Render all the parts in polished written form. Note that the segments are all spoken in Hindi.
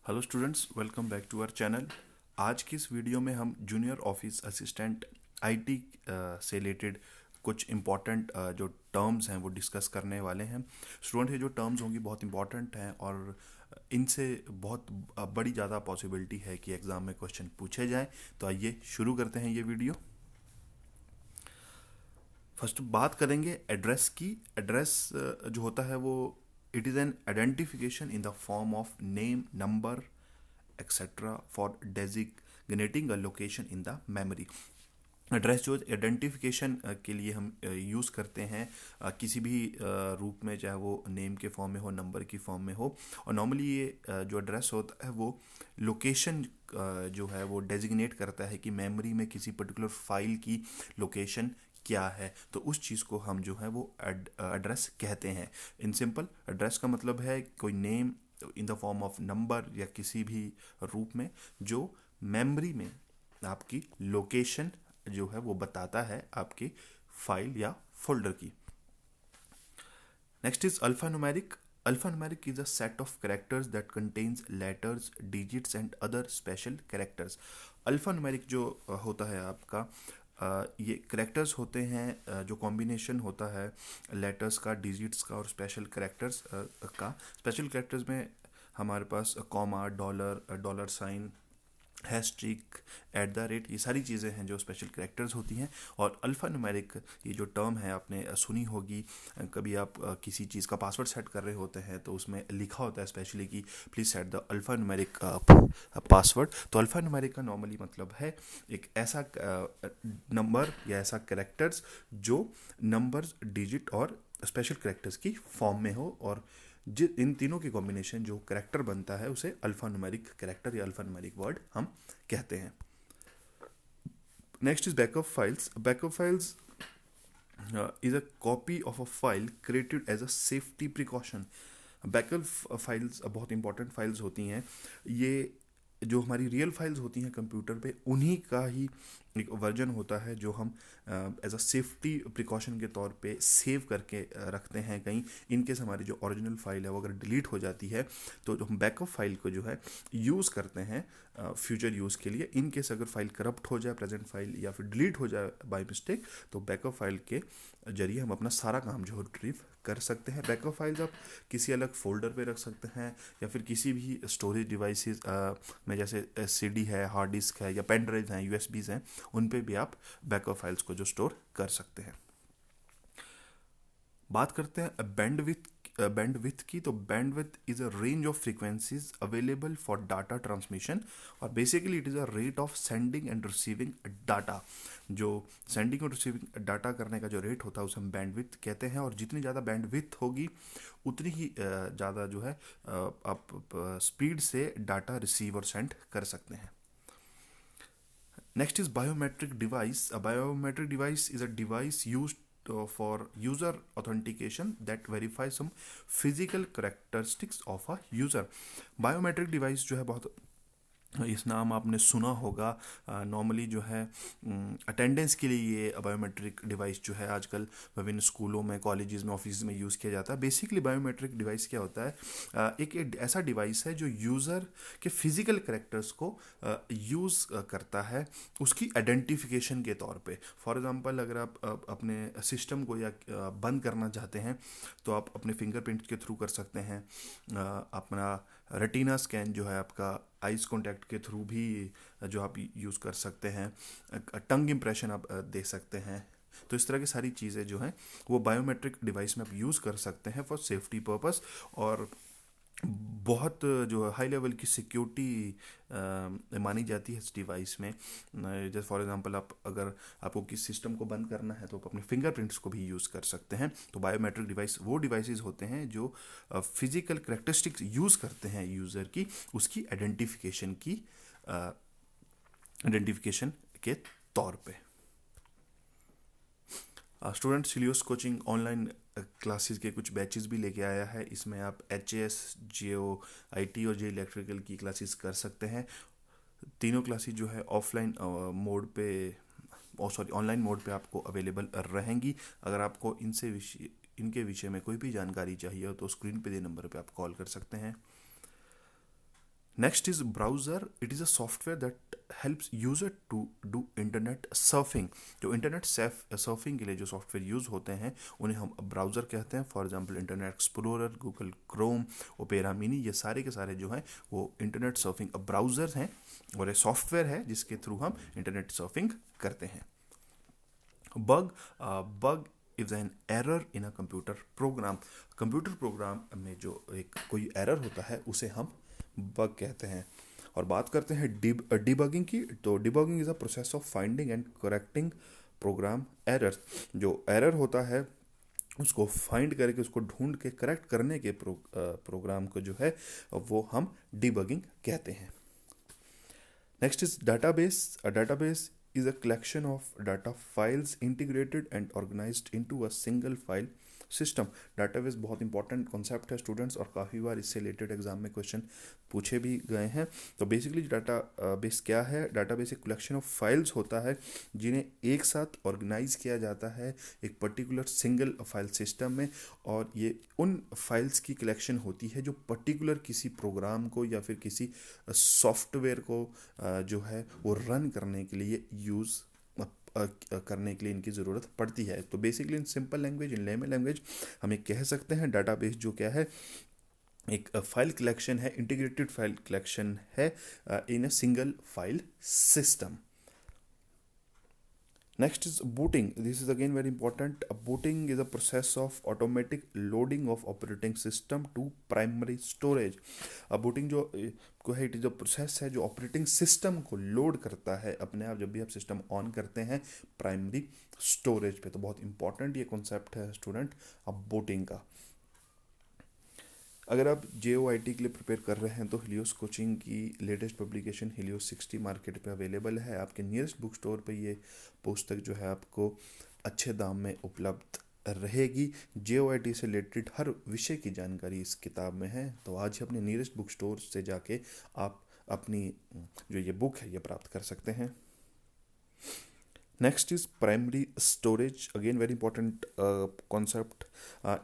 Hello students, welcome back to our channel. आज की इस वीडियो में हम जूनियर ऑफिस असिस्टेंट आईटी से रिलेटेड कुछ इम्पॉर्टेंट जो टर्म्स हैं वो डिस्कस करने वाले हैं। स्टूडेंट, ये जो टर्म्स होंगी बहुत इंपॉर्टेंट हैं और इनसे बहुत बड़ी ज़्यादा पॉसिबिलिटी है कि एग्ज़ाम में क्वेश्चन पूछे जाएं। तो आइए शुरू करते हैं ये वीडियो। फर्स्ट बात करेंगे एड्रेस की। एड्रेस जो होता है वो it is an identification in the form of name, number etcetera for designating a location in the memory. Address जो आइडेंटिफिकेशन के लिए हम यूज़ करते हैं किसी भी रूप में, चाहे वो नेम के फॉर्म में हो, नंबर की फॉर्म में हो। और नॉर्मली ये जो एड्रेस होता है वो लोकेशन जो है वो डेजिग्नेट करता है कि मेमोरी में किसी पर्टिकुलर फाइल की लोकेशन क्या है। तो उस चीज़ को हम जो है वो एड्रेस कहते हैं। इन सिंपल, एड्रेस का मतलब है कोई name in the form of number या किसी भी रूप में जो मेमोरी में आपकी लोकेशन जो है वो बताता है आपकी फाइल या फोल्डर की। Next is alphanumeric. Alphanumeric is a set of characters that contains letters, digits and other special characters. Alphanumeric जो होता है आपका ये करेक्टर्स होते हैं जो कॉम्बिनेशन होता है लेटर्स का, डिजिट्स का और स्पेशल करेक्टर्स का। स्पेशल करेक्टर्स में हमारे पास comma, dollar, dollar sign, asterisk, at the rate, ये सारी चीज़ें हैं जो स्पेशल करेक्टर्स होती हैं। और अल्फ़ा न्यूमेरिक ये जो टर्म है आपने सुनी होगी। कभी आप किसी चीज़ का पासवर्ड सेट कर रहे होते हैं तो उसमें लिखा होता है स्पेशली कि please set the alpha numeric password. तो अल्फ़ा न्यूमेरिक का नॉर्मली मतलब है एक ऐसा नंबर या ऐसा करेक्टर्स जो नंबर्स, डिजिट और स्पेशल करेक्टर्स की फॉर्म में हो, और इन तीनों की कॉम्बिनेशन जो करेक्टर बनता है उसे अल्फा न्यूमेरिक करेक्टर या अल्फा न्यूमेरिक वर्ड हम कहते हैं। Next is backup files. Backup files is a copy of a file created as a safety precaution. Backup files बहुत इंपॉर्टेंट फाइल्स होती हैं। ये जो हमारी रियल फाइल्स होती हैं कंप्यूटर पे, उन्हीं का ही एक वर्जन होता है जो हम एज अ सेफ्टी प्रिकॉशन के तौर पे सेव करके रखते हैं कहीं। इनकेस हमारी जो ओरिजिनल फाइल है वो अगर डिलीट हो जाती है तो जो हम बैकअप फाइल को जो है यूज़ करते हैं फ्यूचर यूज़ के लिए। इनकेस अगर फाइल करप्ट हो जाए, प्रेजेंट फाइल, या फिर डिलीट हो जाए बाय मिस्टेक, तो बैकअप फाइल के जरिए हम अपना सारा काम जो है रिट्रीव कर सकते हैं। बैकअप फाइल्स आप किसी अलग फोल्डर पे रख सकते हैं या फिर किसी भी स्टोरेज डिवाइसेस में, जैसे सीडी है, हार्ड डिस्क है या पेन ड्राइव हैं, यूएसबीज हैं, उन पे भी आप बैकअप फाइल्स को जो स्टोर कर सकते हैं। बात करते हैं बैंडविथ की। तो bandwidth is a range of frequencies available for data transmission, और basically it is a rate of sending and receiving data. जो सेंडिंग और रिसीविंग डाटा करने का जो रेट होता है उसे हम बैंडविथ कहते हैं। और जितनी ज़्यादा बैंडविथ होगी उतनी ही ज़्यादा जो है आप स्पीड से डाटा रिसीव और सेंड कर सकते हैं। Next is biometric device. A biometric device is a device used for user authentication that verifies some physical characteristics of a user. Biometric device जो है बहुत इस नाम आपने सुना होगा। नॉर्मली जो है अटेंडेंस के लिए ये बायोमेट्रिक डिवाइस जो है आजकल विभिन्न स्कूलों में, कॉलेजेस में, ऑफिस में यूज़ किया जाता है। बेसिकली बायोमेट्रिक डिवाइस क्या होता है? एक ऐसा डिवाइस है जो यूज़र के फिजिकल करेक्टर्स को यूज़ करता है उसकी आइडेंटिफिकेशन के तौर पे। फॉर एग्जांपल, अगर आप अपने सिस्टम को या बंद करना चाहते हैं तो आप अपने फिंगरप्रिंट के थ्रू कर सकते हैं। अपना रेटिना स्कैन जो है आपका आइज कांटेक्ट के थ्रू भी जो आप यूज़ कर सकते हैं। टंग इम्प्रेशन आप दे सकते हैं। तो इस तरह की सारी चीज़ें जो हैं वो बायोमेट्रिक डिवाइस में आप यूज़ कर सकते हैं फॉर सेफ्टी पर्पस। और बहुत जो हाई लेवल की सिक्योरिटी मानी जाती है इस डिवाइस में। जैसे फॉर एग्जांपल, आप अगर आपको किस सिस्टम को बंद करना है तो आप अपने फिंगरप्रिंट्स को भी यूज़ कर सकते हैं। तो बायोमेट्रिक डिवाइस वो डिवाइसेस होते हैं जो फिजिकल करेक्टरिस्टिक्स यूज़ करते हैं यूज़र की, उसकी आइडेंटिफिकेशन के तौर पे। स्टूडेंट सिलियोस कोचिंग ऑनलाइन क्लासेस के कुछ बैचेस भी लेके आया है। इसमें आप एचएएस, जेओ, आईटी और जे इलेक्ट्रिकल की क्लासेस कर सकते हैं। तीनों क्लासेस जो है ऑफलाइन मोड पे, ऑनलाइन मोड पे आपको अवेलेबल रहेंगी। अगर आपको इनके विषय में कोई भी जानकारी चाहिए हो तो स्क्रीन पे दे नंबर पे आप कॉल कर सकते हैं। Next is browser. It is a software that helps user to do internet surfing. जो इंटरनेट सर्फिंग के लिए जो सॉफ्टवेयर यूज़ होते हैं उन्हें हम ब्राउज़र कहते हैं. For example internet explorer, Google Chrome, opera mini, ये सारे के सारे जो हैं वो इंटरनेट सर्फिंग ब्राउज़र हैं और ये सॉफ्टवेयर है जिसके थ्रू हम इंटरनेट सर्फिंग करते हैं. Bug is an error in a computer program. Computer program में जो एक कोई एरर होता है उसे हम बग कहते हैं. और बात करते हैं डिबगिंग की. तो debugging is a process of finding and correcting program error. जो एरर होता है उसको फाइंड करके उसको ढूंढ के करेक्ट करने के प्रोग्राम को जो है वो हम डिबगिंग कहते हैं. Next is database. A database is a collection of data files integrated and organized into a single file system. database बहुत इंपॉर्टेंट कॉन्सेप्ट है स्टूडेंट्स और काफ़ी बार इससे रिलेटेड एग्जाम में क्वेश्चन पूछे भी गए हैं. तो बेसिकली डाटा बेस क्या है? डाटाबेस एक कलेक्शन ऑफ फाइल्स होता है जिन्हें एक साथ ऑर्गेनाइज किया जाता है एक पर्टिकुलर सिंगल फाइल सिस्टम में. और ये उन फाइल्स की कलेक्शन होती है जो पर्टिकुलर किसी प्रोग्राम को या फिर किसी सॉफ्टवेयर को जो है वो रन करने के लिए यूज़ करने के लिए इनकी ज़रूरत पड़ती है. तो basically in simple language, in layman language हम एक कह सकते हैं डाटाबेस जो क्या है एक फाइल कलेक्शन है, इंटीग्रेटेड फाइल कलेक्शन है in a single file system. Next is booting. This is again very important. Booting is a process of automatic loading of operating system to primary storage. Booting जो को है, इट इज़ अ प्रोसेस है जो ऑपरेटिंग सिस्टम को लोड करता है अपने आप जब भी आप सिस्टम ऑन करते हैं प्राइमरी स्टोरेज पे. तो बहुत इंपॉर्टेंट ये कॉन्सेप्ट है स्टूडेंट अब बूटिंग का. अगर आप JOIT के लिए प्रिपेयर कर रहे हैं तो हिलियोस कोचिंग की लेटेस्ट पब्लिकेशन हिलियोस 60 मार्केट पे अवेलेबल है. आपके नियरेस्ट बुक स्टोर पे ये पुस्तक जो है आपको अच्छे दाम में उपलब्ध रहेगी. JOIT से रिलेटेड हर विषय की जानकारी इस किताब में है. तो आज ही अपने नियरेस्ट बुक स्टोर से जाके आप अपनी जो ये बुक है ये प्राप्त कर सकते हैं. Next is primary storage. Again very important concept.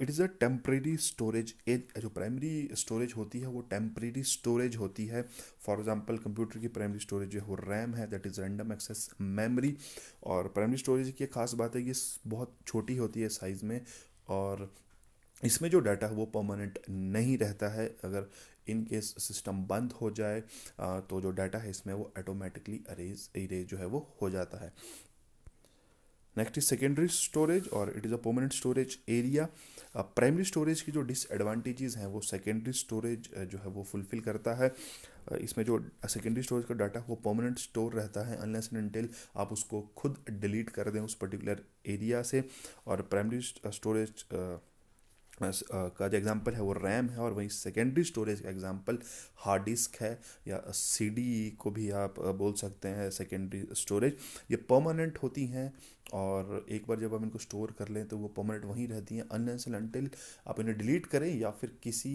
It is a temporary storage. जो प्राइमरी स्टोरेज होती है वो टेम्परेरी स्टोरेज होती है. फॉर एग्जांपल कंप्यूटर की प्राइमरी स्टोरेज जो है वो रैम है, that is random access memory. और प्राइमरी स्टोरेज की खास बात है कि बहुत छोटी होती है साइज़ में और इसमें जो डाटा है वो परमानेंट नहीं रहता है. अगर इन केस सिस्टम बंद हो जाए तो जो डाटा है इसमें वो ऑटोमेटिकली इरेज जो है वो हो जाता है. नेक्स्ट इज सेकेंडरी स्टोरेज और it is a permanent storage area. Primary storage की जो डिसएडवांटेजेस हैं वो सेकेंडरी स्टोरेज जो है वो फुलफिल करता है. इसमें जो सेकेंडरी स्टोरेज का डाटा वो परमानेंट स्टोर रहता है अनलेस एंड अनटिल आप उसको खुद डिलीट कर दें उस पर्टिकुलर एरिया से. और प्राइमरी स्टोरेज का जो एग्जांपल है वो रैम है और वहीं सेकेंडरी स्टोरेज का एग्जांपल हार्ड डिस्क है या CD को भी आप बोल सकते हैं सेकेंडरी स्टोरेज. ये परमानेंट होती हैं और एक बार जब हम इनको स्टोर कर लें तो वो परमानेंट वहीं रहती हैं अनलेस एंड अनटिल आप इन्हें डिलीट करें या फिर किसी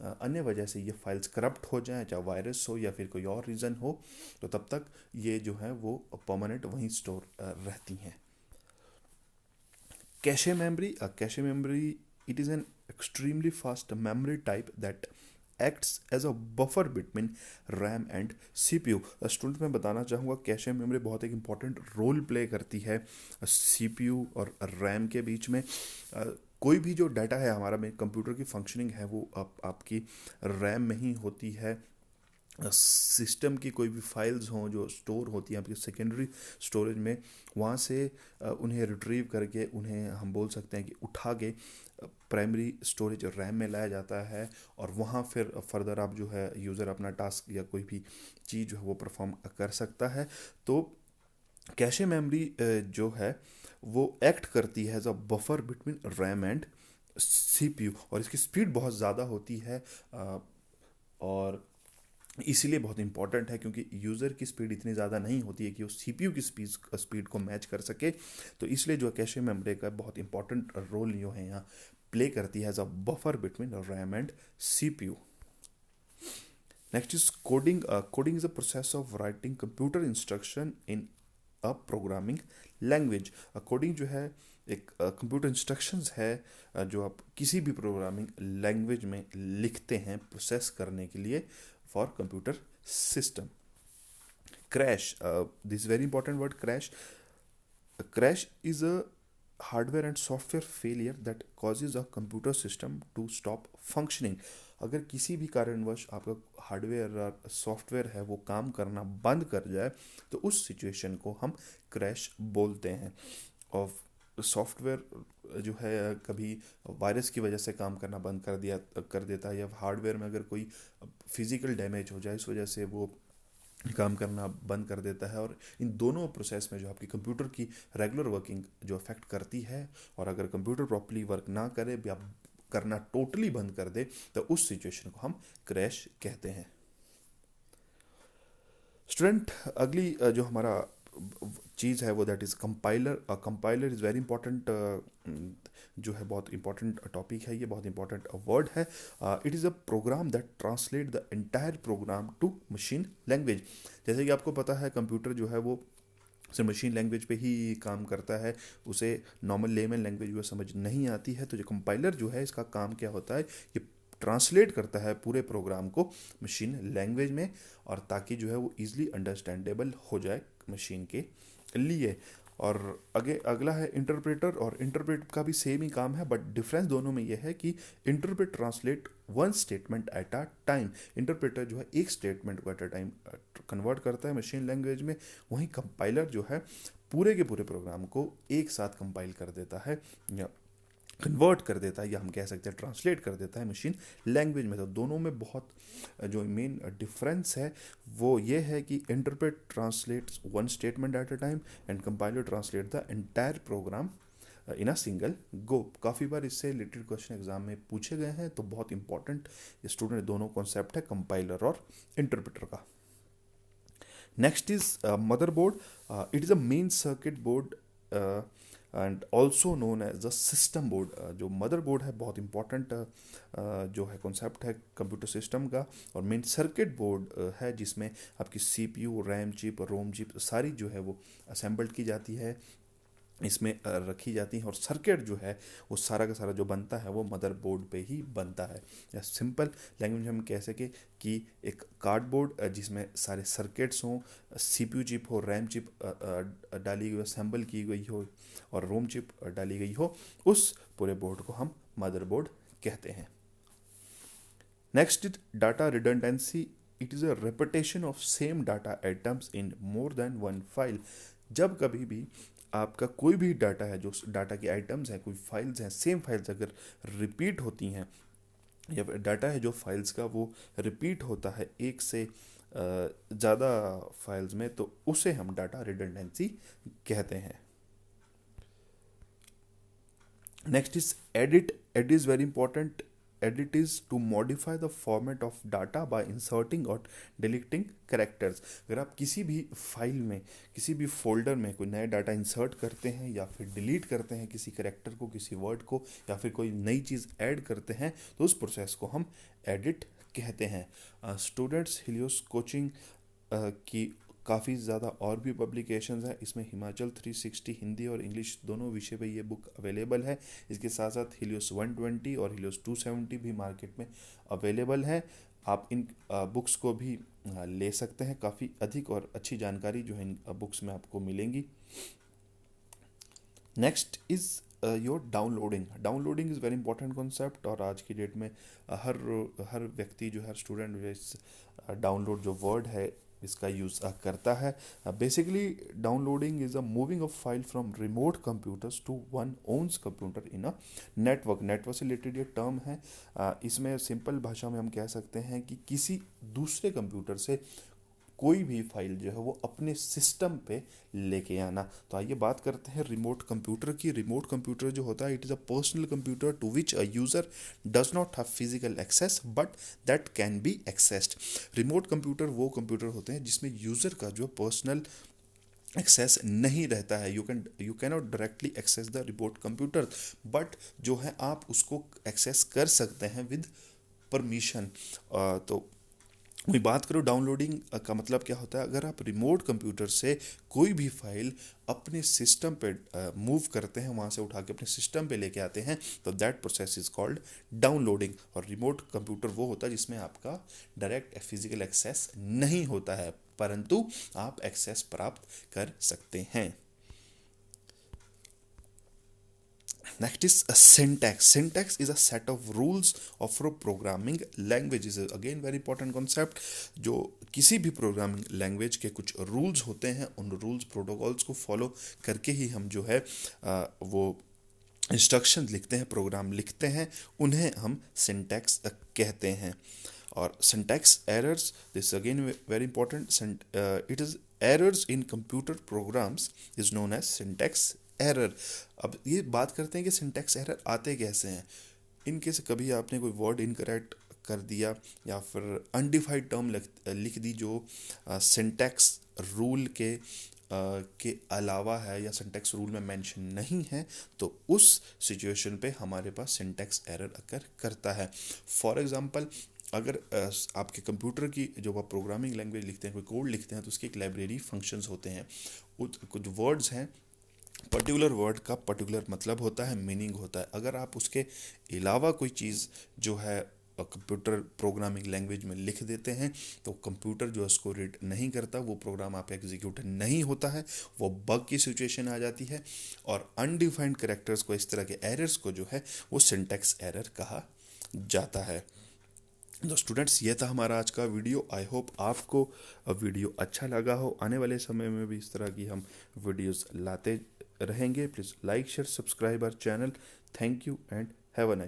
अन्य वजह से ये फाइल्स करप्ट हो जाएं, चाहे वायरस हो या फिर कोई और रीज़न हो, तो तब तक ये जो है वो परमानेंट वहीं स्टोर रहती हैं. Cache memory it is an extremely fast memory type that acts as a buffer between RAM and CPU. Student मैं बताना चाहूँगा कैशे मेमोरी बहुत एक इम्पॉर्टेंट रोल प्ले करती है CPU और RAM के बीच में. कोई भी जो डाटा है हमारा में कंप्यूटर की फंक्शनिंग है वो आपकी RAM में ही होती है. सिस्टम की कोई भी फाइल्स हों जो स्टोर होती हैं आपकी सेकेंडरी स्टोरेज में, वहाँ से उन्हें रिट्रीव करके उन्हें हम बोल सकते हैं कि उठा के प्राइमरी स्टोरेज रैम में लाया जाता है और वहाँ फिर फर्दर आप जो है यूज़र अपना टास्क या कोई भी चीज़ जो है वो परफॉर्म कर सकता है. तो कैशे मेमोरी जो है वो एक्ट करती है as a buffer between RAM and CPU और इसकी स्पीड बहुत ज़्यादा होती है और इसीलिए बहुत इंपॉर्टेंट है क्योंकि यूज़र की स्पीड इतनी ज़्यादा नहीं होती है कि वो CPU की स्पीड को मैच कर सके. तो इसलिए जो कैशे मेमोरी का बहुत इंपॉर्टेंट रोल जो है यहाँ प्ले करती है as a buffer between RAM and CPU. Next is coding. Coding is a process of writing computer instruction in a programming language. Coding जो है एक कंप्यूटर इंस्ट्रक्शंस है जो आप किसी भी प्रोग्रामिंग लैंग्वेज में लिखते हैं प्रोसेस करने के लिए for computer system. Crash, this is very important word, crash. A crash is a hardware and software failure that causes a computer system to stop functioning. अगर किसी भी कारणवश आपका हार्डवेयर और सॉफ्टवेयर है वो काम करना बंद कर जाए तो उस सिचुएशन को हम क्रैश बोलते हैं. और सॉफ्टवेयर जो है कभी वायरस की वजह से काम करना बंद कर देता है, या हार्डवेयर में अगर कोई फिजिकल डैमेज हो जाए इस वजह से वो काम करना बंद कर देता है. और इन दोनों प्रोसेस में जो आपकी कंप्यूटर की रेगुलर वर्किंग जो अफेक्ट करती है, और अगर कंप्यूटर प्रॉपर्ली वर्क ना करे या करना टोटली बंद कर दे तो उस सिचुएशन को हम क्रैश कहते हैं. स्टूडेंट, अगली जो हमारा चीज़ है वो that is compiler. Compiler is very important, जो है बहुत इंपॉर्टेंट टॉपिक है, ये बहुत इंपॉर्टेंट वर्ड है. It is a program that translate the entire program to machine language. जैसे कि आपको पता है कंप्यूटर जो है वो सिर्फ मशीन लैंग्वेज पे ही काम करता है, उसे नॉर्मल लेमन लैंग्वेज वो समझ नहीं आती है. तो जो कंपाइलर जो है इसका काम क्या होता है, ये ट्रांसलेट करता है पूरे प्रोग्राम को मशीन लैंग्वेज में, और ताकि जो है वो ईजिली अंडरस्टैंडेबल हो जाए मशीन के लिए. और अगला है इंटरप्रेटर. और इंटरप्रेट का भी सेम ही काम है, बट डिफरेंस दोनों में यह है कि interpret translate one statement at a time. Interpreter जो है एक स्टेटमेंट को एट अ टाइम कन्वर्ट करता है मशीन लैंग्वेज में, वहीं कंपाइलर जो है पूरे के पूरे प्रोग्राम को एक साथ कंपाइल कर देता है या कन्वर्ट कर देता है, या हम कह सकते हैं ट्रांसलेट कर देता है मशीन लैंग्वेज में. तो दोनों में बहुत जो मेन डिफरेंस है वो ये है कि interpret translates one statement at a time and compiler translate the entire program in a single go. काफ़ी बार इससे रिलेटेड क्वेश्चन एग्जाम में पूछे गए हैं, तो बहुत इंपॉर्टेंट स्टूडेंट दोनों कॉन्सेप्ट है कंपाइलर और इंटरप्रेटर का. Next is motherboard. It is a main circuit board and also known as the system board. जो मदर बोर्ड है बहुत इंपॉर्टेंट जो है कॉन्सेप्ट है कंप्यूटर सिस्टम का. और मेन सर्किट बोर्ड है जिसमें आपकी CPU, RAM chip, ROM chip सारी जो है वो असेंबल्ड की जाती है, इसमें रखी जाती हैं. और सर्किट जो है वो सारा का सारा जो बनता है वो मदरबोर्ड पे ही बनता है. या सिंपल लैंग्वेज में हम कह सके कि एक कार्डबोर्ड जिसमें सारे सर्किट्स हों, CPU चिप हो, रैम चिप डाली गई, असेंबल की गई हो, और रोम चिप डाली गई हो, उस पूरे बोर्ड को हम मदरबोर्ड कहते हैं. Next is data redundancy. It is a repetition of same data items in more than one file. जब कभी भी आपका कोई भी डाटा है, जो डाटा के आइटम्स हैं, कोई फाइल्स हैं, सेम फाइल्स अगर रिपीट होती हैं, या डाटा है जो फाइल्स का वो रिपीट होता है एक से ज़्यादा फाइल्स में, तो उसे हम डाटा रिडंडेंसी कहते हैं. Next is edit. Edit is very important. Edit is to modify the format of data by inserting or deleting characters. अगर आप किसी भी फाइल में, किसी भी फोल्डर में कोई नया डाटा इंसर्ट करते हैं या फिर डिलीट करते हैं किसी कैरेक्टर को, किसी वर्ड को, या फिर कोई नई चीज़ ऐड करते हैं, तो उस प्रोसेस को हम एडिट कहते हैं. स्टूडेंट्स, हिलियोस कोचिंग की काफ़ी ज़्यादा और भी पब्लिकेशंस हैं. इसमें हिमाचल 360 हिंदी और इंग्लिश दोनों विषय पे ये बुक अवेलेबल है. इसके साथ साथ हिलियोस 120 और हिलियोस 270 भी मार्केट में अवेलेबल है. आप इन बुक्स को भी ले सकते हैं. काफ़ी अधिक और अच्छी जानकारी जो है इन बुक्स में आपको मिलेंगी. Next is your downloading. Downloading is very important concept, और आज की डेट में हर व्यक्ति जो हर स्टूडेंट इस डाउनलोड जो वर्ड है इसका यूज़ करता है. Basically downloading is a moving of file from remote computers to one one's computer in a network. Network से रिलेटेड ये टर्म है. इसमें सिंपल भाषा में हम कह सकते हैं कि किसी दूसरे कंप्यूटर से कोई भी फाइल जो है वो अपने सिस्टम पे लेके आना. तो आइए बात करते हैं रिमोट कंप्यूटर की. रिमोट कंप्यूटर जो होता है it is a personal computer to which a user does not have physical access but that can be accessed. Remote computer वो कंप्यूटर होते हैं जिसमें यूज़र का जो पर्सनल एक्सेस नहीं रहता है. You can not directly access the remote computer, but जो है आप उसको एक्सेस कर सकते हैं विद परमिशन. तो वही बात करो डाउनलोडिंग का मतलब क्या होता है। अगर आप रिमोट कंप्यूटर से कोई भी फाइल अपने सिस्टम पे मूव करते हैं, वहाँ से उठा के अपने सिस्टम पे लेके आते हैं, तो that process is called downloading. और रिमोट कंप्यूटर वो होता है जिसमें आपका डायरेक्ट फिजिकल एक्सेस नहीं होता है, परंतु आप एक्सेस प्राप्त कर सकते हैं। Next is a syntax. Syntax is a set of rules of a programming language. Is again very important concept. जो किसी भी प्रोग्रामिंग लैंग्वेज के कुछ रूल्स होते हैं, उन रूल्स प्रोटोकॉल्स को फॉलो करके ही हम जो है वो इंस्ट्रक्शन लिखते हैं, प्रोग्राम लिखते हैं, उन्हें हम सिंटैक्स कहते हैं। और syntax errors, this again very important, it is errors in computer programs is known as syntax error. अब ये बात करते हैं कि सिंटैक्स एरर आते कैसे हैं। इन केस कभी आपने कोई वर्ड इनकरेक्ट कर दिया या फिर अनडिफाइंड टर्म लिख दी जो सिंटैक्स रूल के अलावा है या सिंटैक्स रूल में मेंशन नहीं है, तो उस सिचुएशन पे हमारे पास सिंटैक्स एरर अकर करता है। फॉर एग्जांपल, अगर आपके कंप्यूटर की जो आप प्रोग्रामिंग लैंग्वेज लिखते हैं, कोई कोड लिखते हैं, तो उसकी एक लाइब्रेरी फंक्शंस होते हैं। कुछ वर्ड्स हैं, पर्टिकुलर वर्ड का पर्टिकुलर मतलब होता है, मीनिंग होता है। अगर आप उसके अलावा कोई चीज़ जो है कंप्यूटर प्रोग्रामिंग लैंग्वेज में लिख देते हैं, तो कंप्यूटर जो उसको रीड नहीं करता, वो प्रोग्राम आप एग्जीक्यूट नहीं होता है, वो बग की सिचुएशन आ जाती है। और अनडिफाइंड कैरेक्टर्स को, इस तरह के एरर्स को जो है वो सिंटैक्स एरर कहा जाता है। तो स्टूडेंट्स, ये था हमारा आज का वीडियो। आई होप आपको वीडियो अच्छा लगा हो। आने वाले समय में भी इस तरह की हम वीडियोस लाते रहेंगे। Please like share subscribe our channel. Thank you and have a nice